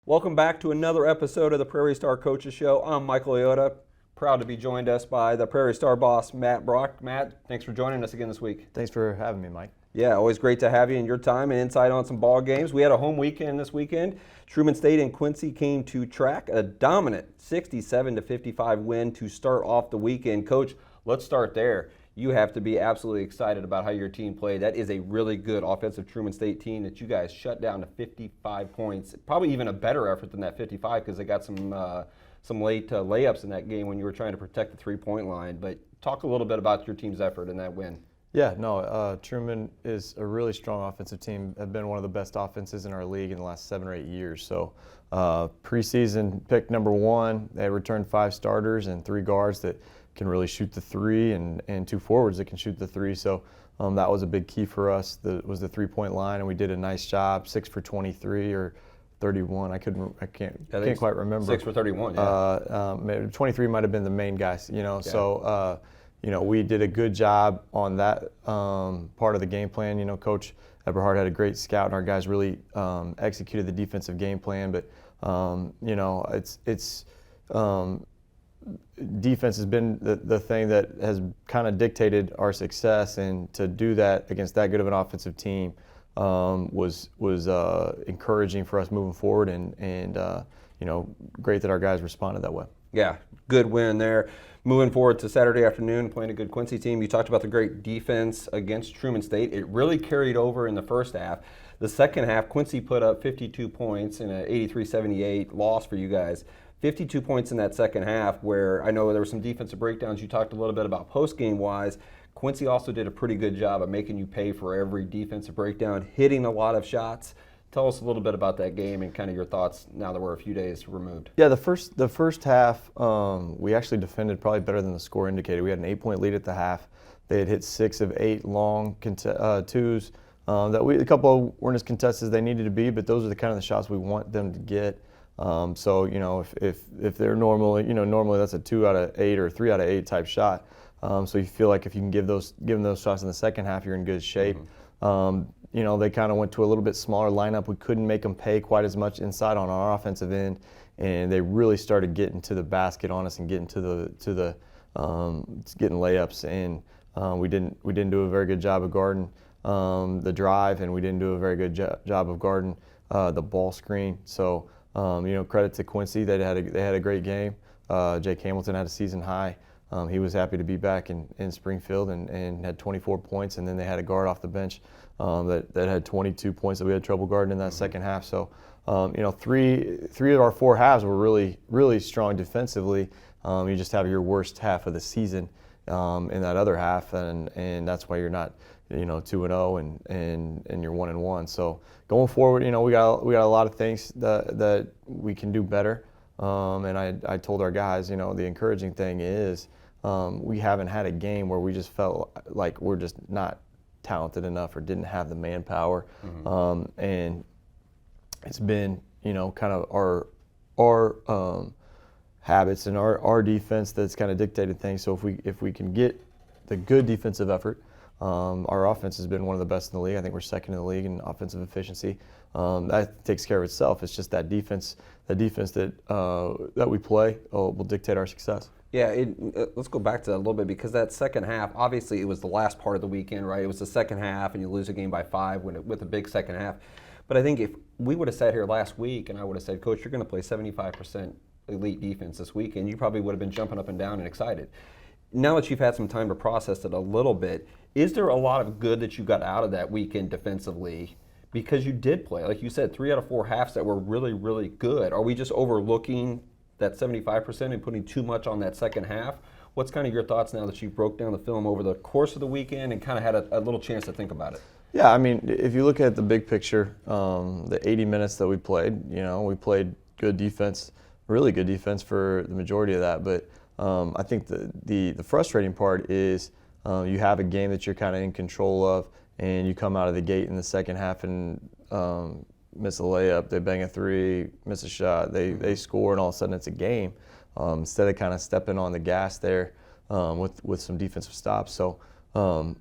Welcome back to another episode of the Prairie Star Coaches Show. I'm Michael Leotta, proud to be joined us by the Prairie Star boss, Matt Brock. Matt, thanks for joining us again this week. Thanks for having me, Mike. Yeah, always great to have you and your time and insight on some ball games. We had a home weekend this weekend. Truman State and Quincy came to track a dominant 67-55 win to start off the weekend. Coach, let's start there. You have to be absolutely excited about how your team played. That is a really good offensive Truman State team that you guys shut down to 55 points. Probably even a better effort than that 55 because they got some late layups in that game when you were trying to protect the three-point line. But talk a little bit about your team's effort in that win. Yeah, no, Truman is a really strong offensive team. Have been one of the best offenses in our league in the last 7 or 8 years. So preseason pick number 1, they returned 5 starters and 3 guards that can really shoot the three and 2 forwards that can shoot the three. So that was a big key for us. Was the three-point line, and we did a nice job. 6 for 23 or 31. I can't quite remember. 6 for 31. Yeah. 23 might have been the main guys. Yeah. So. We did a good job on that part of the game plan. Coach Eberhard had a great scout, and our guys really executed the defensive game plan. But defense has been the thing that has kind of dictated our success, and to do that against that good of an offensive team was encouraging for us moving forward, and great that our guys responded that way. Yeah, good win there. Moving forward to Saturday afternoon, playing a good Quincy team. You talked about the great defense against Truman State. It really carried over in the first half. The second half, Quincy put up 52 points in an 83-78 loss for you guys. 52 points in that second half, where I know there were some defensive breakdowns. You talked a little bit about post-game wise. Quincy also did a pretty good job of making you pay for every defensive breakdown, hitting a lot of shots. Tell us a little bit about that game and kind of your thoughts now that we're a few days removed. Yeah, the first half, we actually defended probably better than the score indicated. We had an 8-point lead at the half. They had hit 6 of 8 long twos. A couple weren't as contested as they needed to be, but those are the kind of the shots we want them to get. So if they're normally that's a 2 out of 8 or 3 out of 8 type shot. So you feel like if you can give them those shots in the second half, you're in good shape. Mm-hmm. They kind of went to a little bit smaller lineup. We couldn't make them pay quite as much inside on our offensive end, and they really started getting to the basket on us and getting getting layups. And we didn't do a very good job of guarding the drive, and we didn't do a very good job of guarding the ball screen. So credit to Quincy. They had a great game. Jake Hamilton had a season high. He was happy to be back in Springfield and had 24 points, and then they had a guard off the bench that had 22 points that we had trouble guarding in that second half. So, three of our 4 halves were really, really strong defensively. You just have your worst half of the season in that other half, and that's why you're not 2-0 and you're 1-1. So going forward, we got a lot of things that we can do better. And I told our guys, the encouraging thing is we haven't had a game where we just felt like we're just not talented enough or didn't have the manpower. Mm-hmm. And it's been, kind of our habits and our defense that's kind of dictated things. So if we can get the good defensive effort, our offense has been one of the best in the league. I think we're second in the league in offensive efficiency. That takes care of itself. It's just that defense that we play will dictate our success. Yeah, let's go back to that a little bit, because that second half, obviously it was the last part of the weekend, right? It was the second half, and you lose a game by 5 with a big second half. But I think if we would have sat here last week and I would have said, Coach, you're going to play 75% elite defense this weekend, you probably would have been jumping up and down and excited. Now that you've had some time to process it a little bit, is there a lot of good that you got out of that weekend defensively? Because you did play, like you said, 3 out of 4 halves that were really, really good. Are we just overlooking that 75% and putting too much on that second half? What's kind of your thoughts now that you broke down the film over the course of the weekend and kind of had a little chance to think about it? Yeah, I mean, if you look at the big picture, the 80 minutes that we played, we played good defense, really good defense for the majority of that. But I think the frustrating part is you have a game that you're kind of in control of, and you come out of the gate in the second half and miss a layup, they bang a 3, miss a shot, they score, and all of a sudden it's a game. Instead of kind of stepping on the gas there with some defensive stops. So I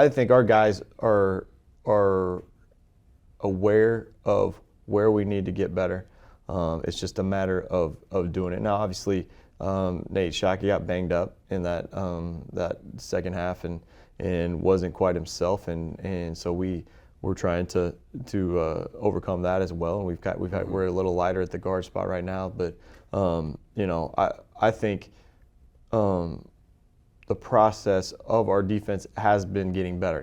think our guys are aware of where we need to get better. It's just a matter of doing it. Now, obviously, Nate Shockey got banged up in that second half and wasn't quite himself, and so we're trying to overcome that as well. And we're a little lighter at the guard spot right now, but I think the process of our defense has been getting better.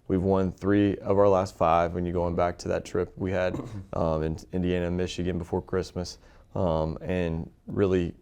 We've won 3 of our last 5 when you're going back to that trip we had in Indiana and Michigan before Christmas, and really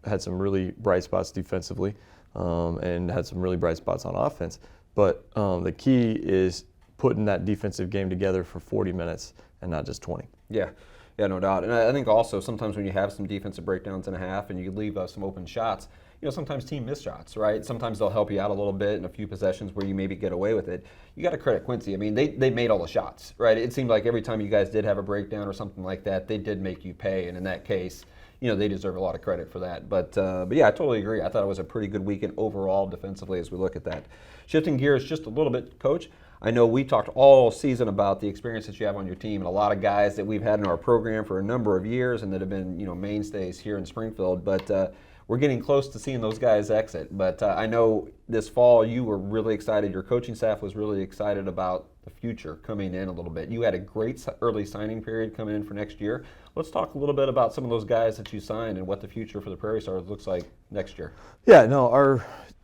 had some really bright spots defensively, and had some really bright spots on offense. But the key is putting that defensive game together for 40 minutes and not just 20. Yeah, no doubt. And I think also sometimes when you have some defensive breakdowns in a half and you leave some open shots, sometimes team miss shots, right? Sometimes they'll help you out a little bit in a few possessions where you maybe get away with it. You got to credit Quincy. I mean, they made all the shots, right? It seemed like every time you guys did have a breakdown or something like that, they did make you pay. And in that case, they deserve a lot of credit for that. But yeah, I totally agree. I thought it was a pretty good weekend overall defensively as we look at that. Shifting gears just a little bit, Coach, I know we talked all season about the experience that you have on your team, and a lot of guys that we've had in our program for a number of years and that have been mainstays here in Springfield. But we're getting close to seeing those guys exit. But I know this fall you were really excited. Your coaching staff was really excited about the future coming in a little bit. You had a great early signing period coming in for next year. Let's talk a little bit about some of those guys that you signed and what the future for the Prairie Stars looks like next year. Yeah, no,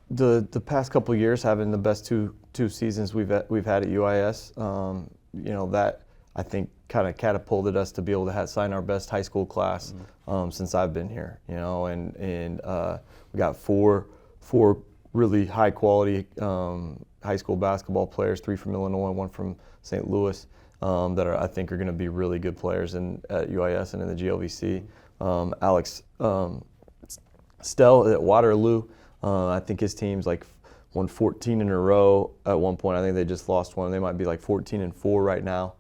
the past couple of years having the best two seasons we've had at UIS, that I think kind of catapulted us to be able to sign our best high school class since I've been here. And we got four really high quality high school basketball players, 3 from Illinois, 1 from St. Louis, that I think are going to be really good players at UIS and in the GLVC. Alex Stell at Waterloo, I think his team's won 14 in a row at one point. I think they just lost one. They might be 14-4 right now.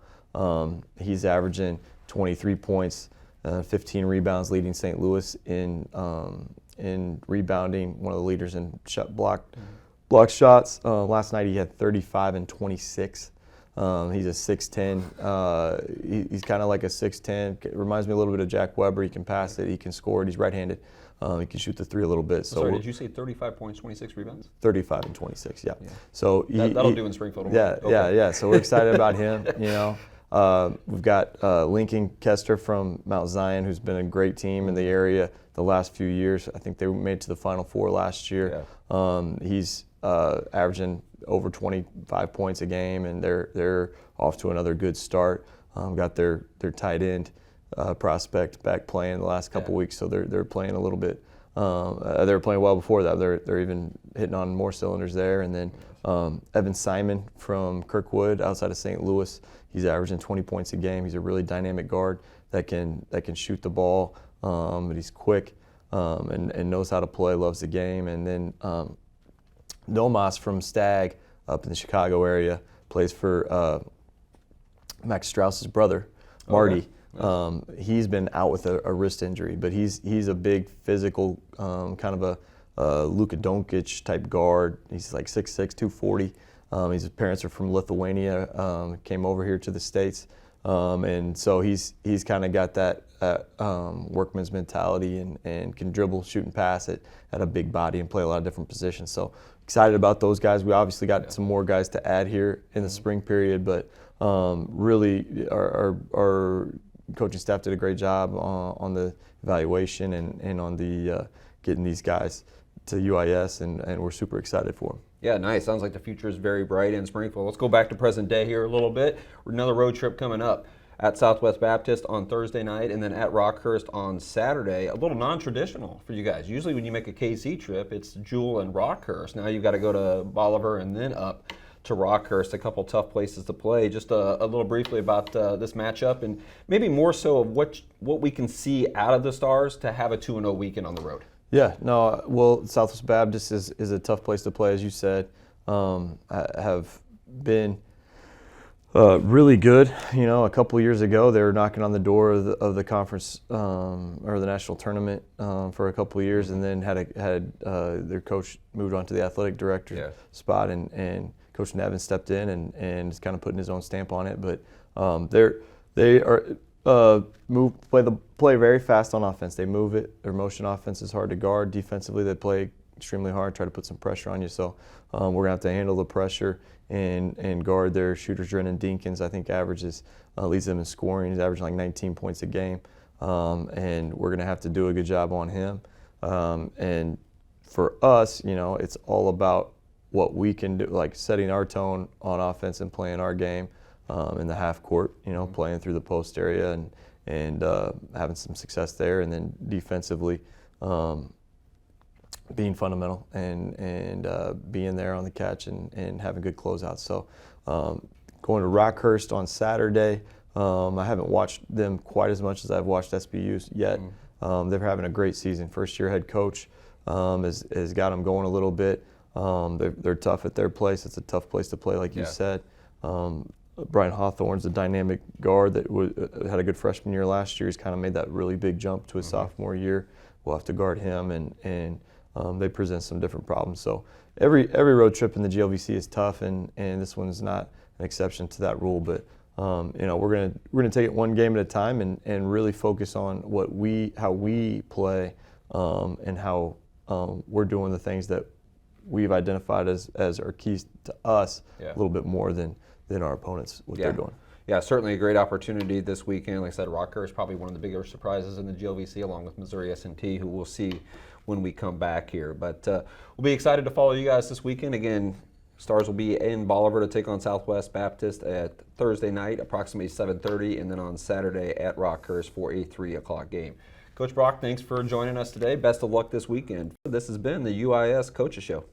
He's averaging 23 points, 15 rebounds, leading St. Louis in rebounding, one of the leaders in block shots. Last night he had 35 and 26. He's a 6'10". He's kind of like a 6'10". It reminds me a little bit of Jack Weber. He can pass it. He can score it. He's right-handed. He can shoot the 3 a little bit. So sorry, did you say 35 points, 26 rebounds? 35 and 26, yeah. So that'll do in Springfield. Yeah. So we're excited about him. We've got Lincoln Kester from Mount Zion, who's been a great team in the area the last few years. I think they made it to the Final Four last year. Yeah. He's averaging over 25 points a game, and they're off to another good start. Got their tight end prospect back playing the last couple weeks, so they're playing a little bit. They were playing well before that. They're even hitting on more cylinders there. And then Evan Simon from Kirkwood, outside of St. Louis, he's averaging 20 points a game. He's a really dynamic guard that can shoot the ball, but he's quick and knows how to play, loves the game. And then Domas from Stagg up in the Chicago area plays for Max Strauss's brother, Marty. Okay. He's been out with a wrist injury, but he's a big physical kind of a Luka Doncic type guard. He's 6'6", 240. His parents are from Lithuania, came over here to the States, and so he's kind of got that workman's mentality and can dribble, shoot, and pass at a big body and play a lot of different positions. So excited about those guys. We obviously got some more guys to add here in the spring period, but really our coaching staff did a great job on the evaluation and on the getting these guys to UIS, and we're super excited for them. Yeah, nice. Sounds like the future is very bright in Springfield. Let's go back to present day here a little bit. Another road trip coming up at Southwest Baptist on Thursday night, and then at Rockhurst on Saturday. A little non-traditional for you guys. Usually when you make a KC trip, it's Jewel and Rockhurst. Now you've got to go to Bolivar and then up to Rockhurst, a couple tough places to play. Just a little briefly about this matchup, and maybe more so of what we can see out of the Stars to have a 2-0 weekend on the road. Yeah, no, well, Southwest Baptist is a tough place to play, as you said. Have been really good. A couple years ago, they were knocking on the door of the conference or the national tournament for a couple of years, and then had their coach moved on to the athletic director spot and Coach Nevin stepped in and is kind of putting his own stamp on it. But they play very fast on offense. They move it. Their motion offense is hard to guard. Defensively, they play extremely hard, try to put some pressure on you. So we're going to have to handle the pressure and guard their shooters. Drennan Dinkins, I think, leads them in scoring. He's averaging like 19 points a game. And we're going to have to do a good job on him. And for us, it's all about what we can do, like setting our tone on offense and playing our game in the half court, playing through the post area and having some success there. And then defensively, being fundamental and being there on the catch and having good closeouts. So going to Rockhurst on Saturday, I haven't watched them quite as much as I've watched SBU yet. They're having a great season. First-year head coach has got them going a little bit. They're tough at their place. It's a tough place to play, like you said. Brian Hawthorne's a dynamic guard that had a good freshman year last year. He's kind of made that really big jump to his sophomore year. We'll have to guard him, and they present some different problems. So every road trip in the GLVC is tough, and this one's not an exception to that rule. But we're gonna take it one game at a time and really focus on how we play and how we're doing the things that we've identified as our keys to us a little bit more than our opponents, what they're doing. Yeah, certainly a great opportunity this weekend. Like I said, Rocker is probably one of the bigger surprises in the GLVC, along with Missouri S&T, who we'll see when we come back here. But we'll be excited to follow you guys this weekend. Again, Stars will be in Bolivar to take on Southwest Baptist at Thursday night, approximately 7:30, and then on Saturday at Rockhurst for a 3 o'clock game. Coach Brock, thanks for joining us today. Best of luck this weekend. This has been the UIS Coaches Show.